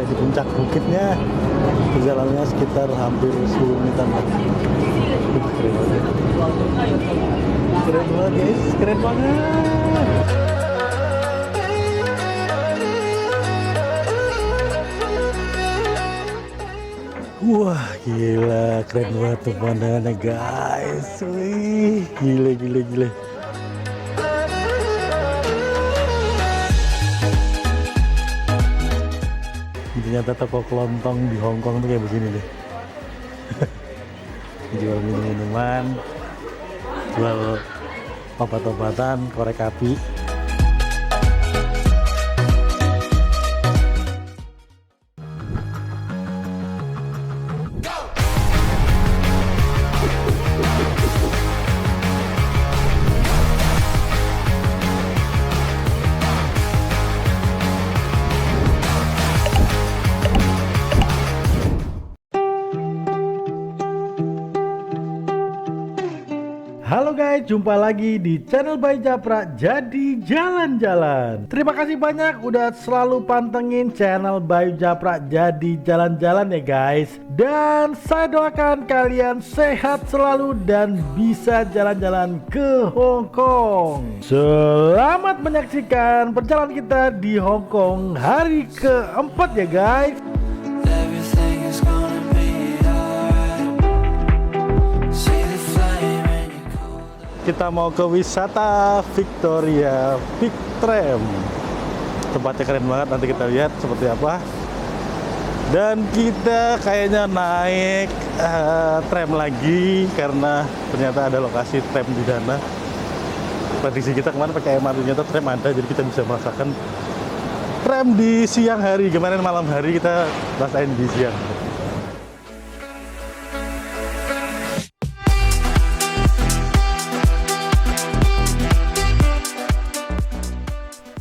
sampai di puncak bukitnya. Perjalanannya sekitar hampir 10 menitan lagi. Keren banget. Keren banget guys, keren banget. Wah gila, keren banget tuh pemandangannya guys. Wih, gila gila gila. Ternyata toko kelontong di Hong Kong tuh kayak begini deh. Jual minum-minuman, jual obat-obatan, korek api. Halo guys, jumpa lagi di channel Bayu Japra Jadi Jalan-Jalan. Terima kasih banyak udah selalu pantengin channel Bayu Japra Jadi Jalan-Jalan ya guys. Dan saya doakan kalian sehat selalu dan bisa jalan-jalan ke Hong Kong. Selamat menyaksikan perjalanan kita di Hong Kong hari keempat ya guys. Kita mau ke wisata Victoria Peak Tram. Tempatnya keren banget, nanti kita lihat seperti apa. Dan kita kayaknya naik tram lagi karena ternyata ada lokasi tram di sana. Prediksi kita kemarin pakai MRT, ternyata tram ada, jadi kita bisa merasakan tram di siang hari. Kemarin malam hari kita rasain di siang.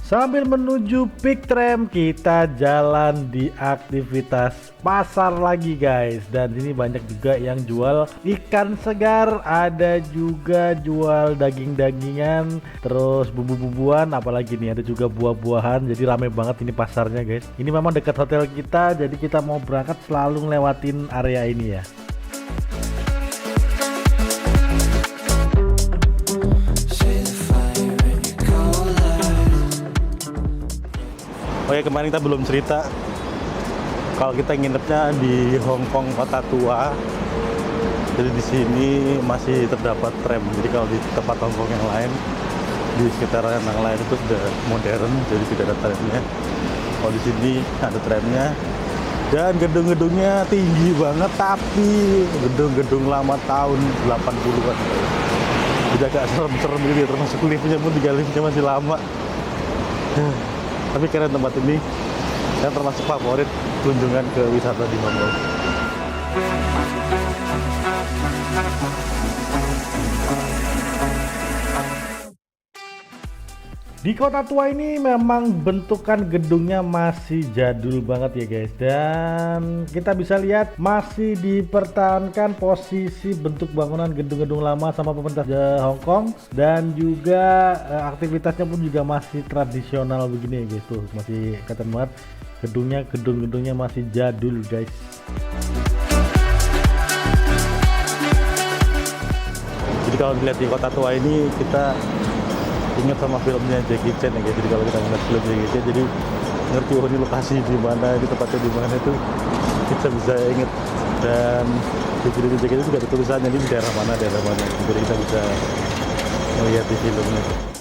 Sambil menuju Peak Tram, kita jalan di aktivitas pasar lagi guys. Dan ini banyak juga yang jual ikan segar, ada juga jual daging-dagingan, terus bumbu-bumbuan, apalagi nih ada juga buah-buahan. Jadi rame banget ini pasarnya guys. Ini memang dekat hotel kita, jadi kita mau berangkat selalu ngelewatin area ini ya. Oh ya, kemarin kita belum cerita kalau kita nginepnya di Hong Kong Kota Tua. Jadi di sini masih terdapat tram. Jadi kalau di tempat Hong Kong yang lain, di sekitaran yang lain itu sudah modern, jadi tidak ada tramnya. Kalau di sini ada tramnya. Dan gedung-gedungnya tinggi banget, tapi gedung-gedung lama tahun 80-an. Jadi agak serem-serem gitu, termasuk liftnya pun 3 liftnya masih lama. Tapi keren tempat ini, dan termasuk favorit kunjungan ke wisata di Hong Kong. Di Kota Tua ini memang bentukan gedungnya masih jadul banget ya guys. Dan kita bisa lihat masih dipertahankan posisi bentuk bangunan gedung-gedung lama sama pemerintah Hong Kong. Dan juga aktivitasnya pun juga masih tradisional begini ya guys. Tuh masih kelihatan banget gedung-gedungnya masih jadul guys. Jadi kalau dilihat di Kota Tua ini kita ingat sama filmnya Jackie Chan ya guys. Jadi kalau kita ngeliat film Jackie Chan, jadi ngerti oh ini lokasi di mana, di tempatnya di mana itu kita bisa inget. Dan di film Jackie Chan juga ada tulisannya ini di daerah mana, jadi kita bisa melihat di filmnya.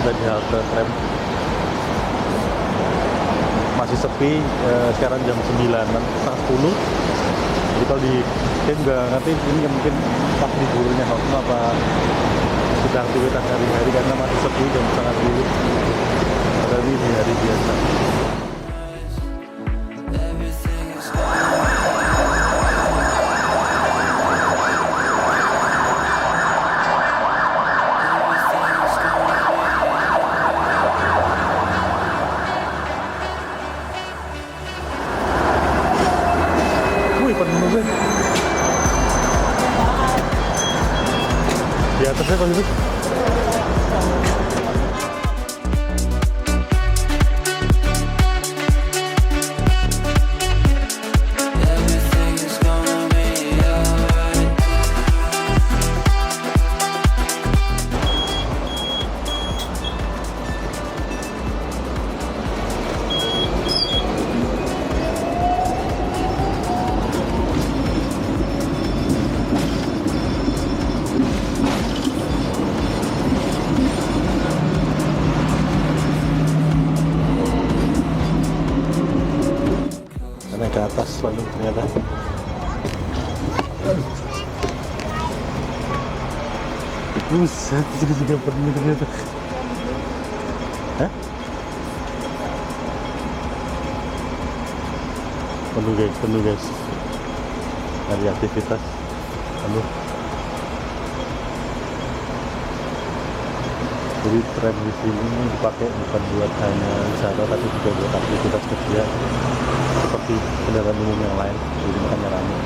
Di halte tram masih sepi, sekarang jam 9, setengah 10. Jadi kalau di saya juga ngerti ini mungkin pas liburnya Hong Kong apa sudah aktivitas hari-hari karena masih sepi jam setengah 10. Padahal ini hari biasa. atasnya kalau gitu. Naik ke atas lagi ternyata. Buset, itu juga penuh ternyata. Hah? Penuh guys. Ada aktivitas penuh. Jadi tram di sini dipakai bukan buat hanya wisata tapi juga buat aktivitas kerja seperti kendaraan umum yang lain. Jadi makanya ramai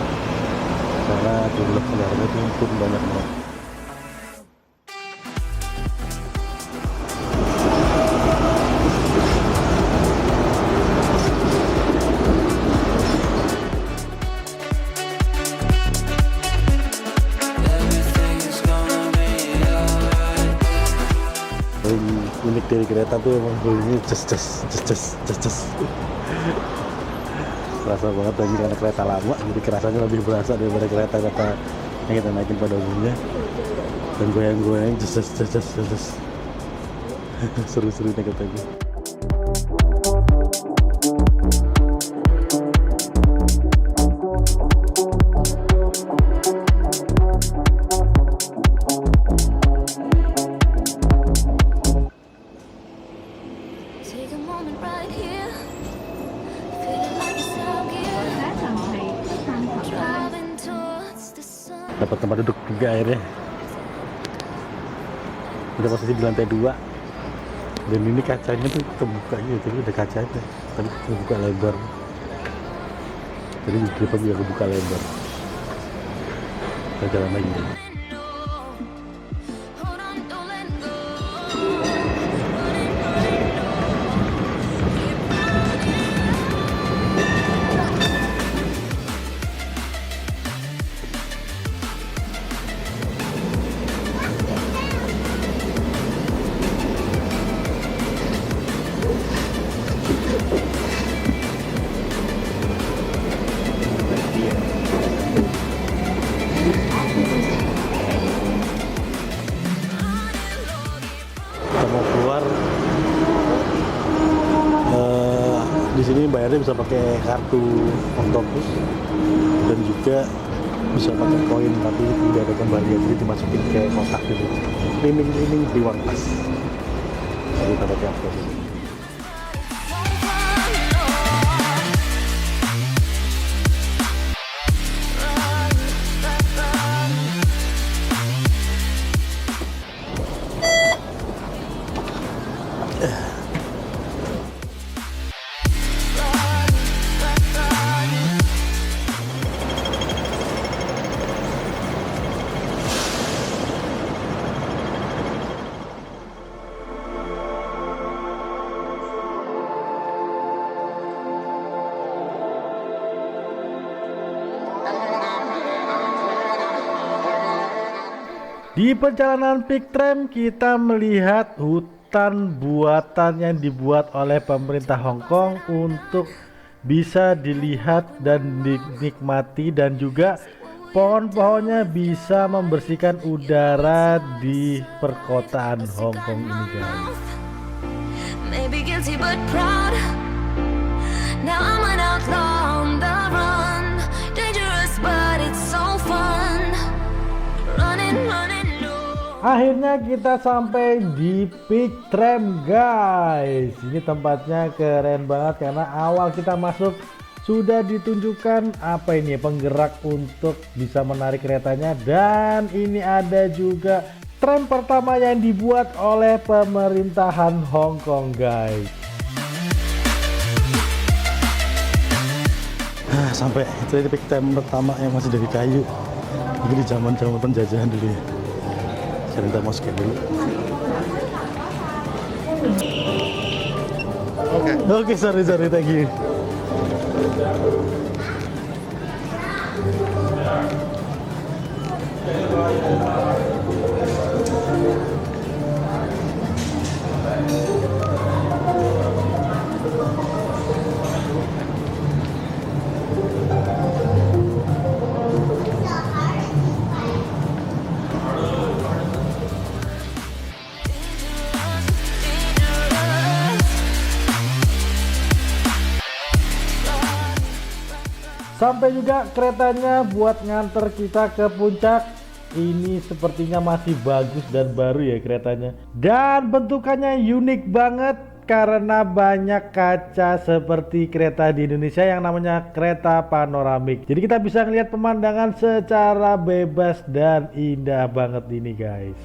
karena jumlah kendaraan itu pun banyak banget. Unik dari kereta tuh emang bunyinya ces. Kerasa banget lagi karena kereta lama, jadi kerasanya lebih berasa daripada kereta yang kita naikin pada umumnya. Dan goyang-goyang ces. Seru-seru nih katanya. Dapat tempat duduk juga akhirnya. Udah posisi di lantai 2 dan ini kacanya tuh kebuka gitu, jadi ada kacanya tapi kebuka lebar, jadi di depan juga kebuka lebar. Kita jalan lagi deh. Mau keluar di sini bayarnya bisa pakai kartu Octopus dan juga bisa pakai koin, tapi tidak ada kembalian, jadi dimasukin ke kotak gitu. Cleaning di uang pas. Jadi kita pakai Octopus. Di perjalanan Peak Tram kita melihat hutan buatan yang dibuat oleh pemerintah Hong Kong untuk bisa dilihat dan dinikmati, dan juga pohon-pohonnya bisa membersihkan udara di perkotaan Hong Kong ini, guys. Maybe guilty but proud. Now I'm an outlaw on the run. Dangerous but it's so fun. Running. Akhirnya kita sampai di Peak Tram, guys. Ini tempatnya keren banget karena awal kita masuk sudah ditunjukkan apa ini penggerak untuk bisa menarik keretanya, dan ini ada juga tram pertama yang dibuat oleh pemerintahan Hong Kong, guys. Sampai itu Peak Tram pertama yang masih dari kayu. Ini di zaman penjajahan dulu ya. Saya mau scan dulu. Oke, sorry, thank you. Sampai juga keretanya buat nganter kita ke puncak. Ini sepertinya masih bagus dan baru ya keretanya. Dan bentukannya unik banget karena banyak kaca seperti kereta di Indonesia yang namanya kereta panoramik. Jadi kita bisa ngeliat pemandangan secara bebas dan indah banget ini guys.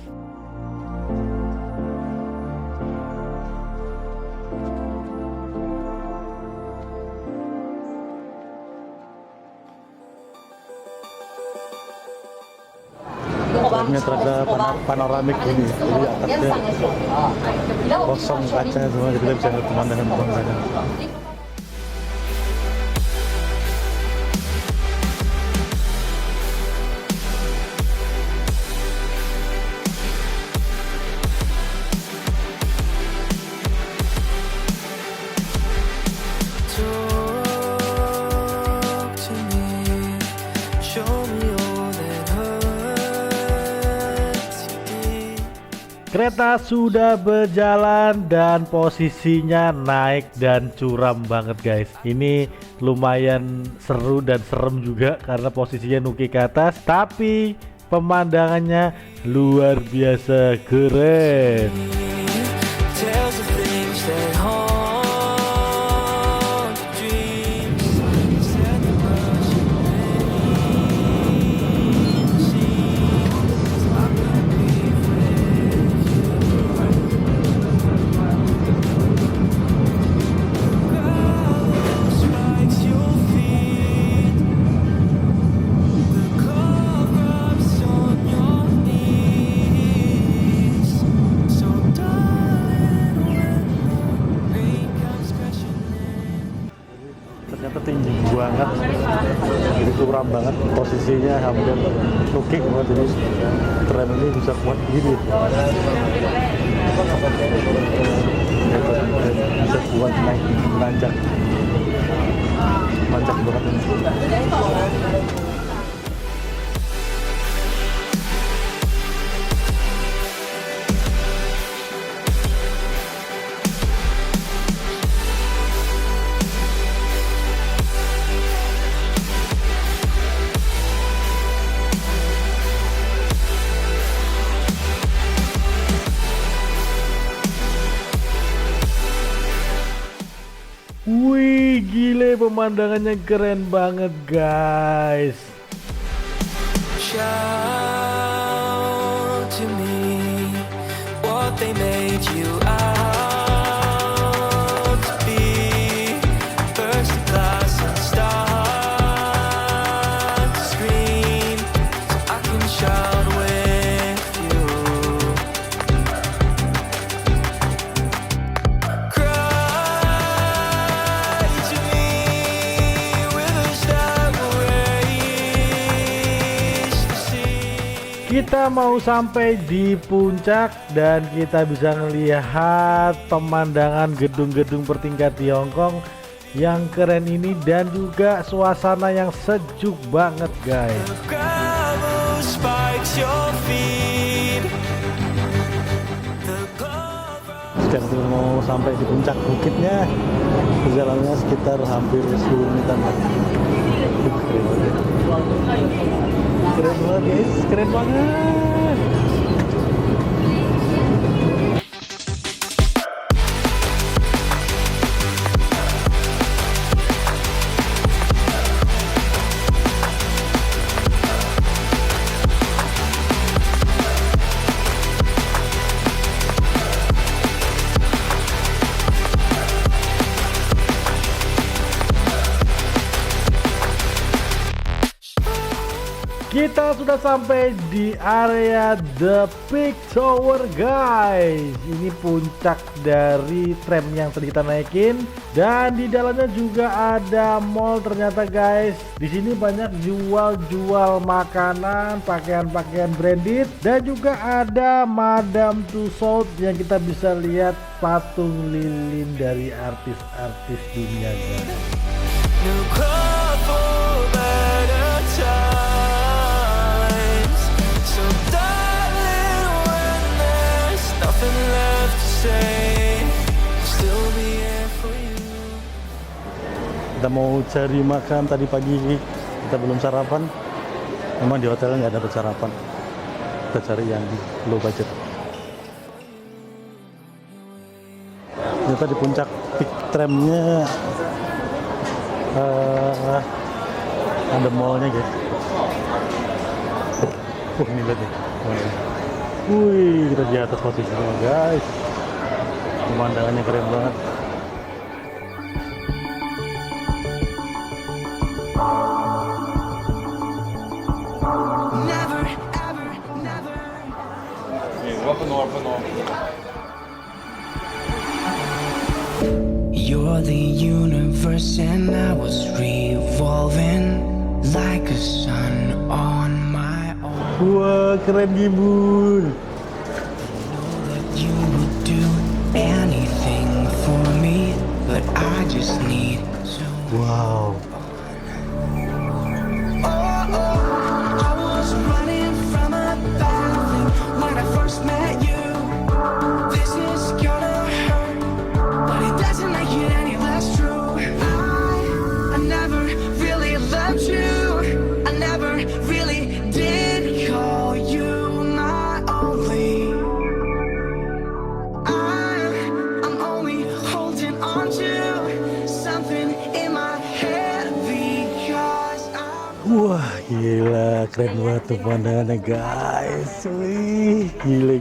Ini terada panoramik ini, jadi atasnya kosong kaca semua, jadi kita bisa lihat pemandangan. Kereta sudah berjalan dan posisinya naik dan curam banget guys. Ini lumayan seru dan serem juga karena posisinya nuki ke atas, tapi pemandangannya luar biasa keren. Ternyata tinggi banget, jadi curam banget, posisinya hampir looking banget, jadi tram ini bisa kuat gini, bisa kuat naik nanjak banget ini. Wih, gile, pemandangannya keren banget guys. Shout to me what they made you out to be. First class and start to scream so I can shout with you. Cry to me rivers that will raise the sea. Kita mau sampai di puncak dan kita bisa melihat pemandangan gedung-gedung bertingkat di Hong Kong yang keren ini dan juga suasana yang sejuk banget guys. Gravel spikes your feet. The glow. Sekarang kita mau sampai di puncak bukitnya, perjalanannya sekitar hampir 10 menitan. Keren banget guys, keren banget. Kita kita sudah sampai di area The Peak Tower guys. Ini puncak dari tram yang tadi kita naikin, dan di dalamnya juga ada mall ternyata guys. Di sini banyak jual makanan, pakaian-pakaian branded, dan juga ada Madame Tussauds yang kita bisa lihat patung lilin dari artis-artis dunia guys. No call for better times. So darling, when there's nothing left to say, I'll still be here for you. Kita mau cari makan, tadi pagi kita belum sarapan. Memang di hotel nggak dapat sarapan. Kita cari yang low budget. Ternyata di puncak peak tramnya ada mallnya guys. Ini lihat nih. Wih, kita di atas posisinya guys. Pemandangannya keren banget. Never, ever, never. You're the universe and I was revolving like a sun on my own. Wah, keren Gimbun. That you would do anything for me, but I just need to. Wow. I was running from a bad thing when I first met you. This is gonna hurt, but it doesn't make it any less true. I never really loved you. I never really did call you my only. I'm only holding on to something in my head because Wah, gila, keren banget tuh pemandangannya guys. Wih, gile.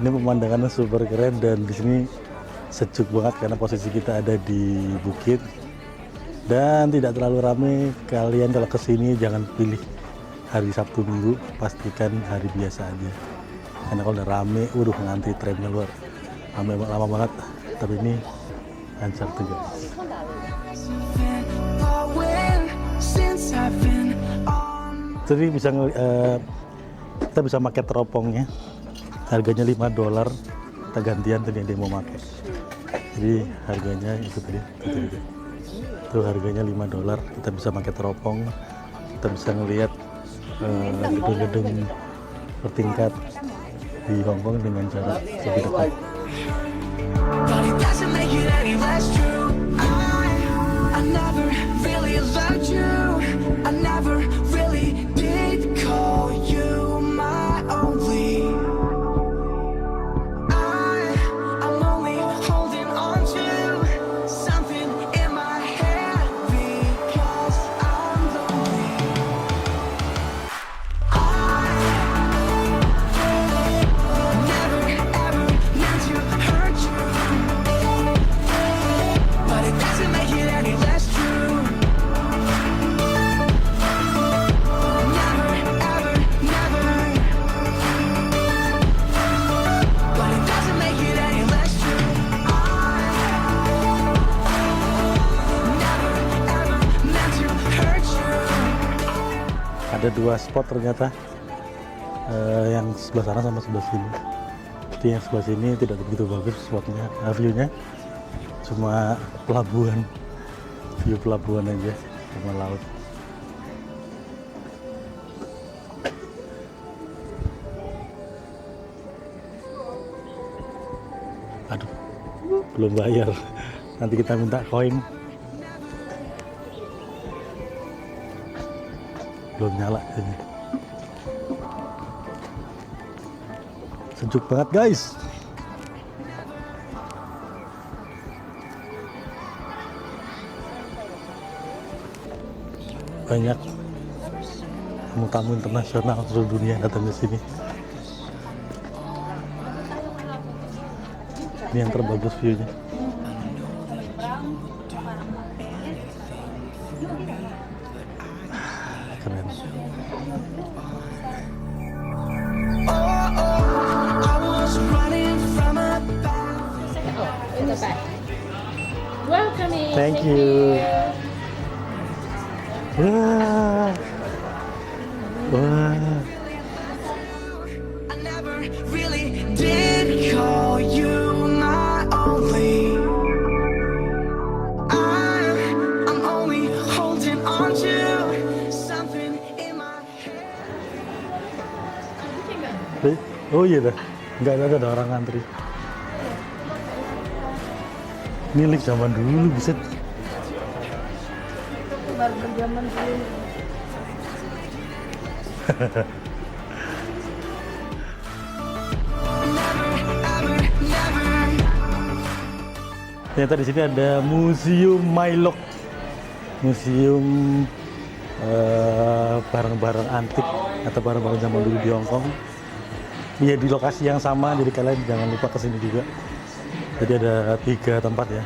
Ini pemandangannya super keren, dan di sini sejuk banget karena posisi kita ada di bukit dan tidak terlalu ramai. Kalian kalau kesini jangan pilih hari Sabtu Minggu, pastikan hari biasa aja. Karena kalau udah rame, ngantri tramnya luar rame, lama banget. Tapi ini lancar tuh guys. Jadi kita bisa pakai teropongnya, harganya $5. Kita gantian tuh dia mau pakai. Jadi harganya itu tadi, itu harganya $5. Kita bisa pakai teropong, kita bisa ngelihat gedung-gedung bertingkat di Hong Kong dengan jarak lebih dekat. But it doesn't make it any less true. I never really loved you. I never really did call you my only. I'm only holding on to something in my head because I'm lonely. Never ever meant to hurt you, but it doesn't make it any less true. Never ever, never, but it doesn't make it any less true. Never ever meant to hurt you. Ada dua spot ternyata, yang sebelah sana sama sebelah sini. Jadi yang sebelah sini tidak begitu bagus spotnya, view-nya cuma pelabuhan, view pelabuhan aja sama laut. Aduh, belum bayar. Nanti kita minta koin. Belum nyala ini. Sejuk banget guys. Banyak tamu-tamu internasional seluruh dunia datang ke sini. Ini yang terbagus view-nya. Keren. Thank you. Wah. Wah. I never really did call you my only. I'm only holding on to something in my head. Oh iya dah, nggak ada orang ngantri. Ini lift zaman dulu bisa. Baru berjaman dulu. Ternyata di sini ada museum Mylok, museum barang-barang antik atau barang-barang zaman dulu di Hong Kong. Ya di lokasi yang sama, jadi kalian jangan lupa kesini juga. Jadi ada 3 tempat ya.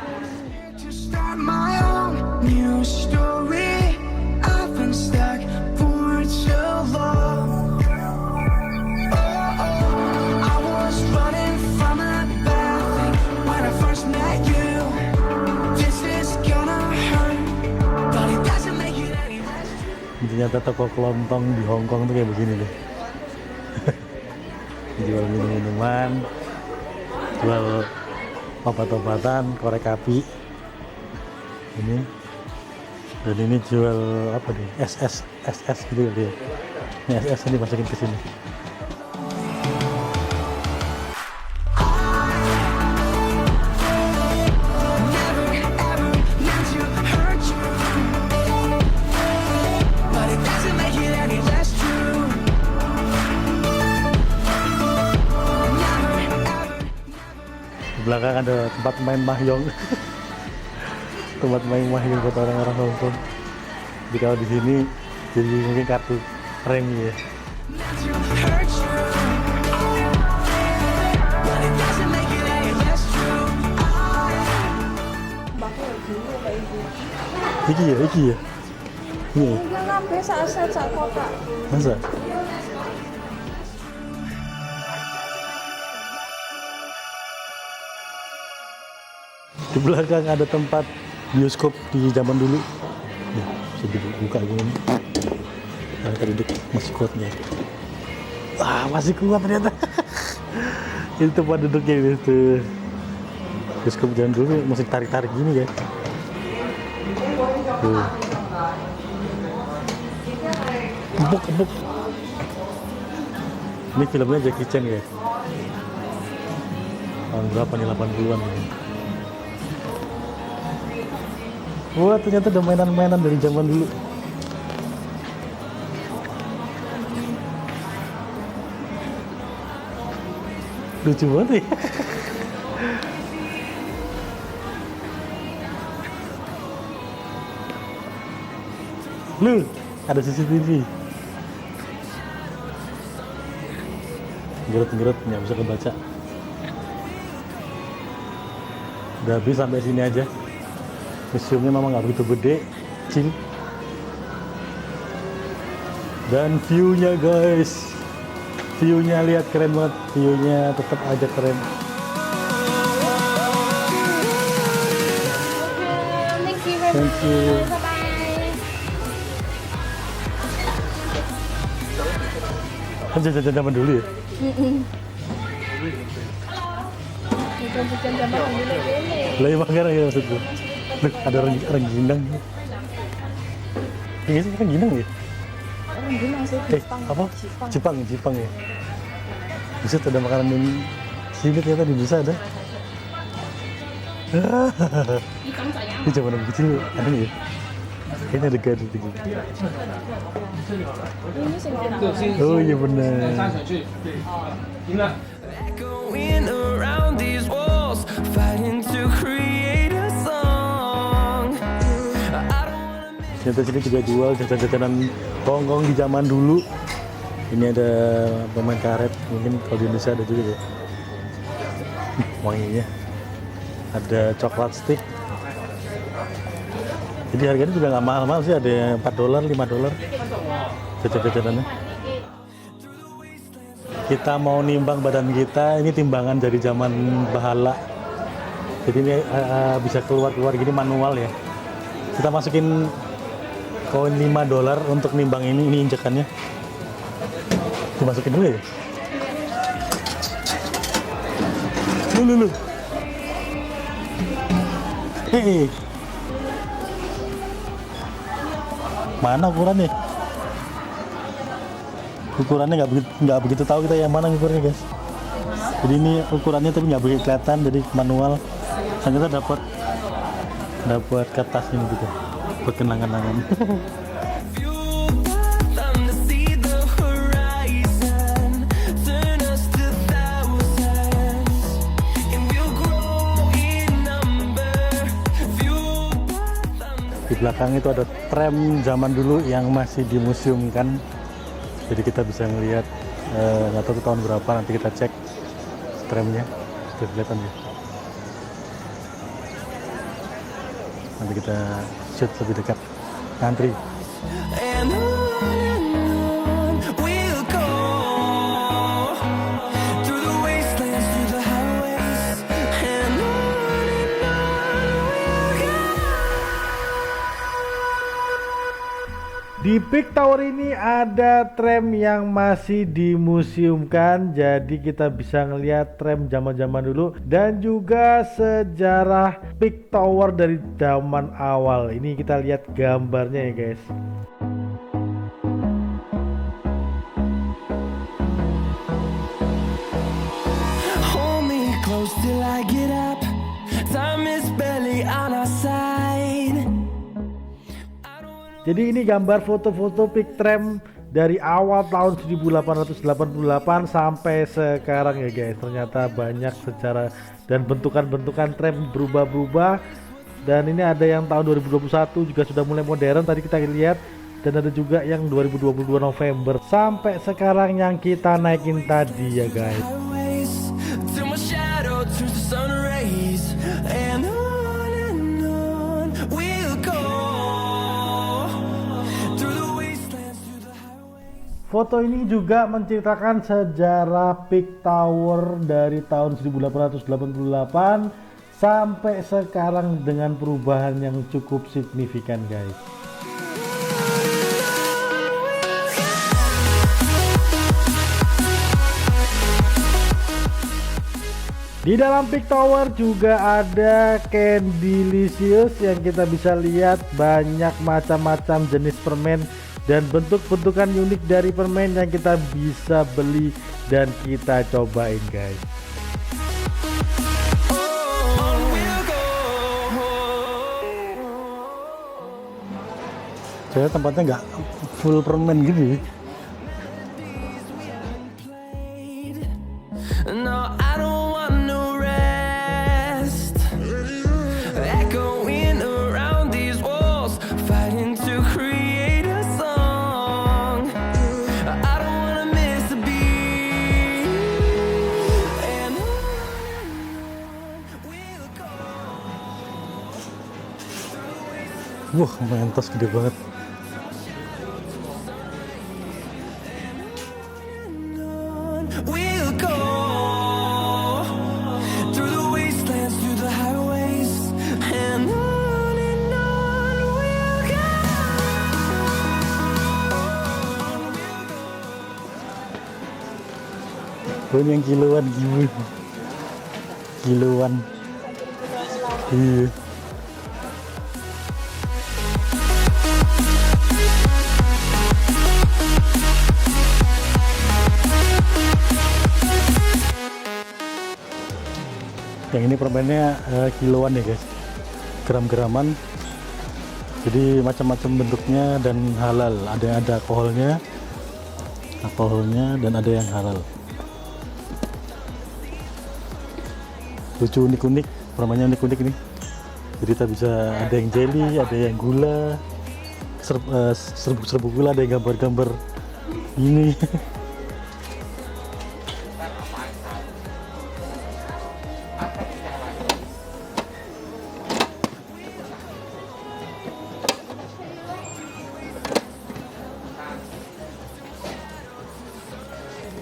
To start my own new story. I've been stuck for too long. I was running from a bad thing when I first met you. This is gonna hurt, but it doesn't make it any less. Ternyata toko kelontong di Hong Kong tuh kayak begini deh. Jual minum-minuman, jual obat-obatan, korek api. Ini dan ini jual apa nih? SS gitu dia. Ini SS ini masukin ke sini. Never ever meant to hurt you, but it doesn't make it any less true. Never ever. Di belakang ada tempat main mahjong. Tempat main mahjong buat orang-orang Hong Kong. Jadi kalau di sini jadi mungkin kartu premi ya. Meant to hurt you, but it doesn't make it any less true. Bakal dulu kayak ibu. Iki ya. Ini ya. Enggak ngambil saat kota. Masa? Di belakang ada tempat bioskop di zaman dulu. Ya, bisa dibuka gini. Mereka duduk masih kuat nggak? Wah, masih kuat ternyata. Itu tempat duduknya itu. Bioskop zaman dulu masih tarik-tarik gini ya. Tuh. Empuk. Ini filmnya Jackie Chan ya. Tahun berapa nih, 80-an ini. Wah, ternyata ada mainan-mainan dari zaman dulu. Lucu banget ya. Lu, ada CCTV. Gerut-gerut, nggak bisa kebaca. Udah habis sampai sini aja. Museumnya memang nggak begitu gede, kecil. Dan view-nya guys, view-nya lihat keren banget, view-nya tetap aja keren. Thank you very Thank you. much. Bye-bye. Kan jajan zaman dulu ya. Bukan zaman dulu ini. Lah emang kan ya maksud gue. Loh, ada rengginang. Ini sih rengginang ya? Orang gimana sih? Apa? Jepang ya. Bisa ada makanan yang sini ternyata di Indonesia ada. Ini zaman aku kecil ada ya? Kayaknya ada gaduh gitu. Ini sih enak. Oh iya benar. Echoing around these walls, fighting to create a song. I don't wanna miss. Ternyata sini juga jual jajan-jajanan Hongkong di zaman dulu. Ini ada permen karet, mungkin kalau di Indonesia ada juga ya. Wanginya. Ada coklat stick. Jadi harganya juga nggak mahal-mahal sih, ada $4, $5 jajan-jajanannya. Kita mau nimbang badan kita, ini timbangan dari zaman Bahala. Jadi ini bisa keluar gini manual ya. Kita masukin koin $5 untuk nimbang ini injekannya. Dimasukin dulu ya. Lu. Hei. Mana ukurannya? Ukurannya nggak begitu tahu kita yang mana ukurannya guys. Jadi ini ukurannya tapi nggak begitu kelihatan, jadi manual. Dan kita dapat kertas ini gitu buat kenangan-kenangan. Di belakang itu ada tram zaman dulu yang masih dimuseumkan, jadi kita bisa ngelihat nggak tahu tahun berapa, nanti kita cek tramnya. Tuh, kelihatan ya. Nanti kita shoot lebih dekat, ngantri. And on we'll go, through the wastelands, through the highways, and on we'll go. Di Peak Tower ini ada tram yang masih dimuseumkan, jadi kita bisa ngelihat tram zaman-zaman dulu dan juga sejarah Peak Tower dari zaman awal. Ini kita lihat gambarnya ya guys. Hold me close till I get up. Time is barely on our side. Jadi ini gambar foto-foto Peak Tram dari awal tahun 1888 sampai sekarang ya guys. Ternyata banyak secara dan bentukan-bentukan tram berubah-ubah. Dan ini ada yang tahun 2021 juga sudah mulai modern tadi kita lihat. Dan ada juga yang 2022 November sampai sekarang yang kita naikin tadi ya guys. Highways, till my shadow turns to sun rays, and on we'll go, through the wastelands, through the highways. Foto ini juga menceritakan sejarah Peak Tower dari tahun 1888 sampai sekarang dengan perubahan yang cukup signifikan guys. Di dalam Peak Tower juga ada Candylicious yang kita bisa lihat banyak macam-macam jenis permen dan bentuk-bentukan unik dari permen yang kita bisa beli dan kita cobain guys. On we'll go. Saya tempatnya nggak full permen gini. No, I don't want no rest. Echoing around these walls, fighting to create a song. I don't wanna miss a beat. And on we'll go. Wah, mentos gede banget. We'll go, through the wastelands, through the highways, and on we'll go. Oh, ini yang kiloan gini. Kiloan. Iya. Yang ini permennya kiloan ya guys, gram-graman, jadi macam-macam bentuknya dan halal. Ada yang ada alkoholnya dan ada yang halal. Lucu, unik-unik, permennya unik-unik ini. Jadi kita bisa ada yang jelly, ada yang gula, serbuk-serbuk gula, ada yang gambar-gambar ini.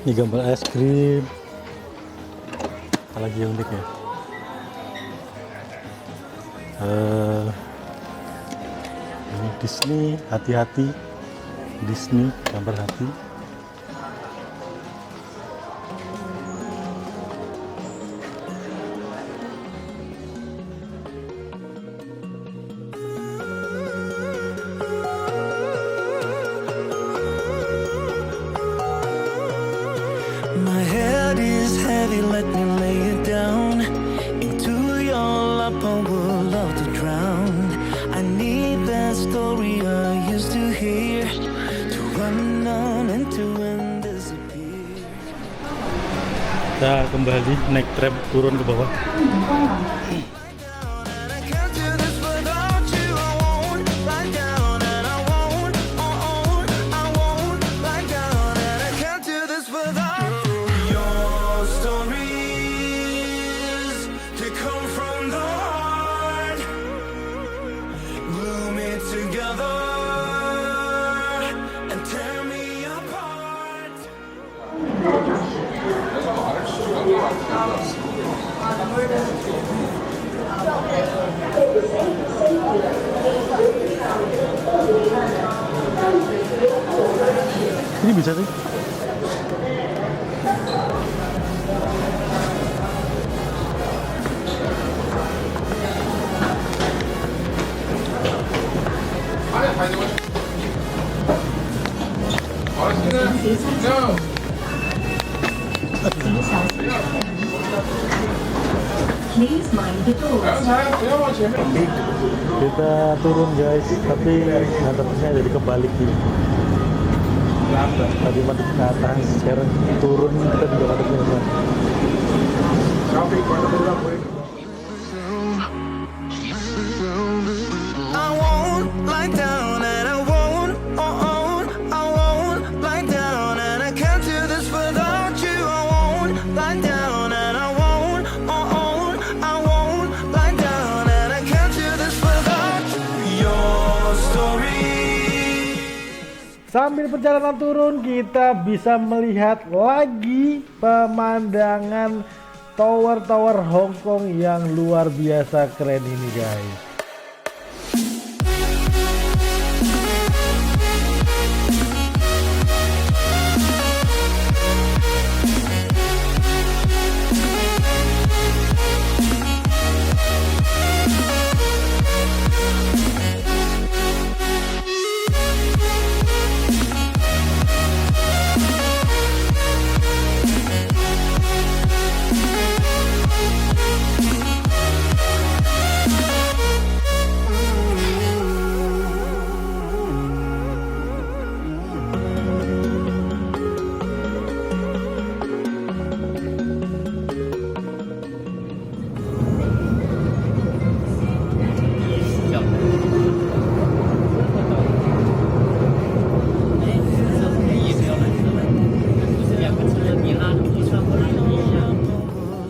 Ini gambar es krim. Apa lagi yang unik ya? Ini Disney, hati-hati. Disney, gambar hati. My head is heavy, let me lay it down. Into your lap I would love to drown. I need that story I used to hear, to run on and to end disappear. Kita kembali naik tram turun ke bawah. And I can't do this without you. I won't lie down, and I won't, I won't lie down, and I can't do this without you. Your stories, they come from the heart, glue me together and tear me apart. Ini bisa sih? Please mind the doors. Kita turun guys, tapi ngadepnya jadi kebalik nih. Tadi madep ke atas, sekarang turun kita juga madepnya ke atas. I won't lie down, and I won't, I won't lie down, and I can't do this without you. I won't lie down, and I won't, I won't lie down, and I can't do this without you. Your story. Sambil perjalanan turun kita bisa melihat lagi pemandangan tower-tower Hong Kong yang luar biasa keren ini guys.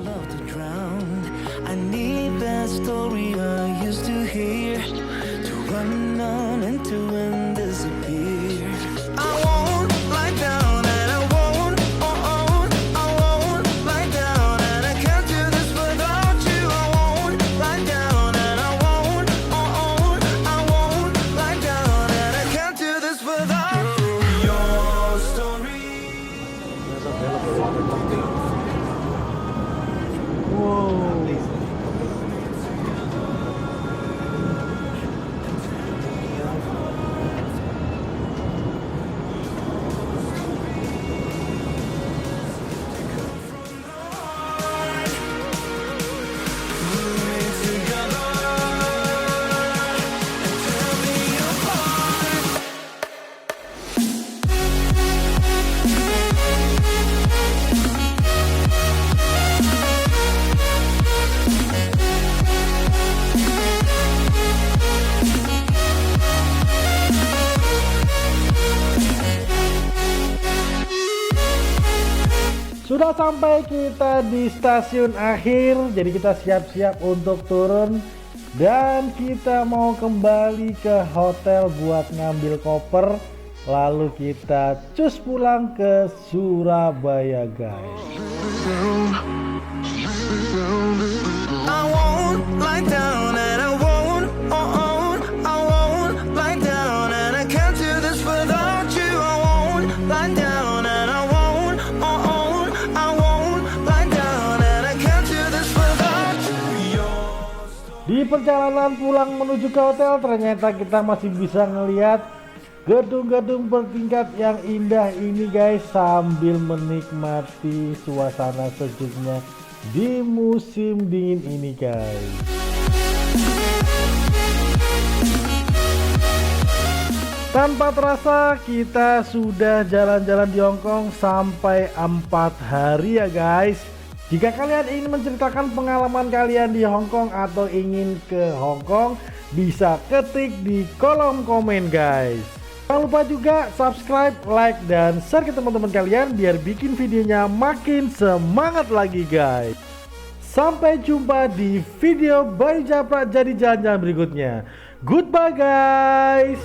Love to drown. I need that story I used to hear, to run on and to end disappear. I won't lie down, and I won't, I won't lie down, and I can't do this without you. I won't lie down, and I won't, I won't lie down, and I can't do this without you. Your story. Sudah sampai kita di stasiun akhir, jadi kita siap-siap untuk turun dan kita mau kembali ke hotel buat ngambil koper, lalu kita cus pulang ke Surabaya guys. I won't lie down, and I won't Di perjalanan pulang menuju ke hotel ternyata kita masih bisa ngelihat gedung-gedung bertingkat yang indah ini guys, sambil menikmati suasana sejuknya di musim dingin ini guys. Tanpa terasa kita sudah jalan-jalan di Hong Kong sampai 4 hari ya guys. Jika kalian ingin menceritakan pengalaman kalian di Hong Kong atau ingin ke Hong Kong, bisa ketik di kolom komen guys. Jangan lupa juga subscribe, like, dan share ke teman-teman kalian biar bikin videonya makin semangat lagi guys. Sampai jumpa di video Bayu Japra jadi jalan-jalan berikutnya. Goodbye guys.